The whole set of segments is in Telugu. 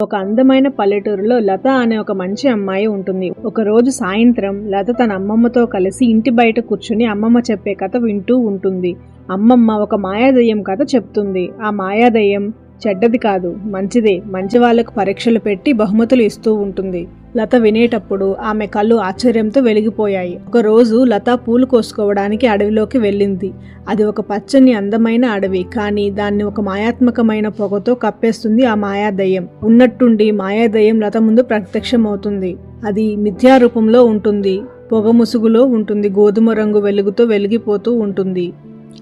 ఒక అందమైన పల్లెటూరులో లత అనే ఒక మంచి అమ్మాయి ఉంటుంది. ఒక రోజు సాయంత్రం లత తన అమ్మమ్మతో కలిసి ఇంటి బయట కూర్చుని అమ్మమ్మ చెప్పే కథ వింటూ ఉంటుంది. అమ్మమ్మ ఒక మాయాదయ్యం కథ చెప్తుంది. ఆ మాయాదయ్యం చెడ్డది కాదు, మంచిదే. మంచి వాళ్లకు పరీక్షలు పెట్టి బహుమతులు ఇస్తూ ఉంటుంది. లత వినేటప్పుడు ఆమె కళ్ళు ఆశ్చర్యంతో వెలిగిపోయాయి. ఒకరోజు లత పూలు కోసుకోవడానికి అడవిలోకి వెళ్ళింది. అది ఒక పచ్చని అందమైన అడవి. కానీ దాన్ని ఒక మాయాత్మకమైన పొగతో కప్పేస్తుంది ఆ మాయాదయ్యం. ఉన్నట్టుండి మాయాదయ్యం లత ముందు ప్రత్యక్షమవుతుంది. అది మిథ్యారూపంలో ఉంటుంది, పొగ ముసుగులో ఉంటుంది, గోధుమ రంగు వెలుగుతో వెలిగిపోతూ ఉంటుంది.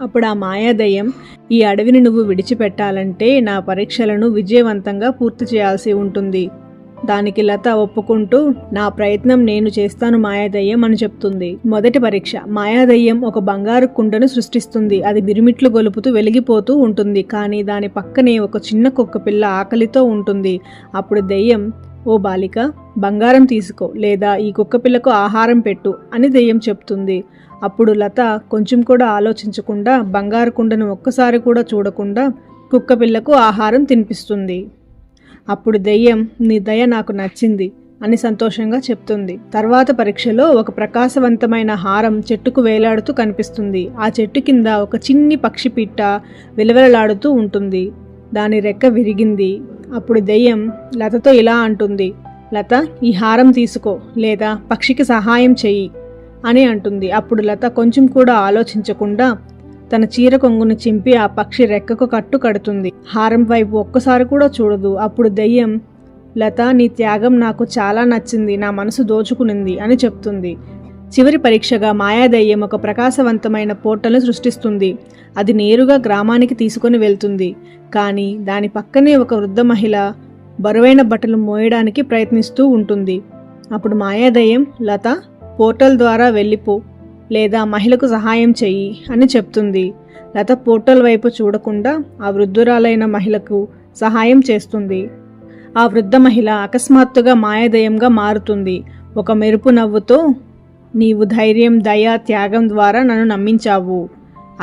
అప్పుడు ఆ మాయాదయ్యం, ఈ అడవిని నువ్వు విడిచిపెట్టాలంటే నా పరీక్షలను విజయవంతంగా పూర్తి చేయాల్సి ఉంటుంది. దానికి లత ఒప్పుకుంటూ, నా ప్రయత్నం నేను చేస్తాను మాయాదయ్యం అని చెప్తుంది. మొదటి పరీక్ష. మాయాదయ్యం ఒక బంగారు కుండను సృష్టిస్తుంది. అది బిరిమిట్లు గొలుపుతూ వెలిగిపోతూ ఉంటుంది. కానీ దాని పక్కనే ఒక చిన్న కుక్క పిల్ల ఆకలితో ఉంటుంది. అప్పుడు దెయ్యం, ఓ బాలిక, బంగారం తీసుకో, లేదా ఈ కుక్కపిల్లకు ఆహారం పెట్టు అని దెయ్యం చెప్తుంది. అప్పుడు లత కొంచెం కూడా ఆలోచించకుండా, బంగారు కుండను ఒక్కసారి కూడా చూడకుండా కుక్కపిల్లకు ఆహారం తినిపిస్తుంది. అప్పుడు దెయ్యం, నీ దయ నాకు నచ్చింది అని సంతోషంగా చెప్తుంది. తర్వాత పరీక్షలో ఒక ప్రకాశవంతమైన హారం చెట్టుకు వేలాడుతూ కనిపిస్తుంది. ఆ చెట్టు కింద ఒక చిన్ని పక్షి పిట్ట విలవెలలాడుతూ ఉంటుంది. దాని రెక్క విరిగింది. అప్పుడు దెయ్యం లతతో ఇలా అంటుంది, లత, ఈ హారం తీసుకో, లేదా పక్షికి సహాయం చెయ్యి అని అంటుంది. అప్పుడు లత కొంచెం కూడా ఆలోచించకుండా తన చీర కొంగును చింపి ఆ పక్షి రెక్కకు కట్టు కడుతుంది. హారం వైపు ఒక్కసారి కూడా చూడదు. అప్పుడు దెయ్యం, లత, నీ త్యాగం నాకు చాలా నచ్చింది, నా మనసు దోచుకునింది అని చెప్తుంది. చివరి పరీక్షగా మాయాదయ్యం ఒక ప్రకాశవంతమైన పోర్టల్ను సృష్టిస్తుంది. అది నేరుగా గ్రామానికి తీసుకొని వెళ్తుంది. కానీ దాని పక్కనే ఒక వృద్ధ మహిళ బరువైన బట్టలు మోయడానికి ప్రయత్నిస్తూ ఉంటుంది. అప్పుడు మాయాదయ్యం, లత, పోర్టల్ ద్వారా వెళ్ళిపో, లేదా మహిళకు సహాయం చెయ్యి అని చెప్తుంది. లత పోర్టల్ వైపు చూడకుండా ఆ వృద్ధురాలైన మహిళకు సహాయం చేస్తుంది. ఆ వృద్ధ మహిళ అకస్మాత్తుగా మాయాదయ్యంగా మారుతుంది. ఒక మెరుపు నవ్వుతో, నీవు ధైర్యం, దయ, త్యాగం ద్వారా నన్ను నమ్మించావు.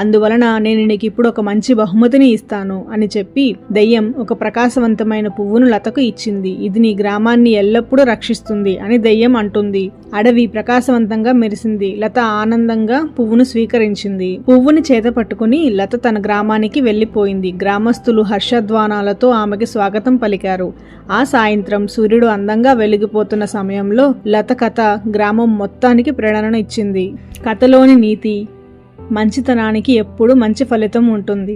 అందువలన నేను నీకు ఇప్పుడు ఒక మంచి బహుమతిని ఇస్తాను అని చెప్పి దెయ్యం ఒక ప్రకాశవంతమైన పువ్వును లతకు ఇచ్చింది. ఇది నీ గ్రామాన్ని ఎల్లప్పుడూ రక్షిస్తుంది అని దెయ్యం అంటుంది. అడవి ప్రకాశవంతంగా మెరిసింది. లత ఆనందంగా పువ్వును స్వీకరించింది. పువ్వుని చేత పట్టుకుని లత తన గ్రామానికి వెళ్లిపోయింది. గ్రామస్తులు హర్షధ్వానాలతో ఆమెకి స్వాగతం పలికారు. ఆ సాయంత్రం సూర్యుడు అందంగా వెలిగిపోతున్న సమయంలో లత కథ గ్రామం మొత్తానికి ప్రేరణ ఇచ్చింది. కథలోని నీతి, మంచితనానికి ఎప్పుడూ మంచి ఫలితం ఉంటుంది.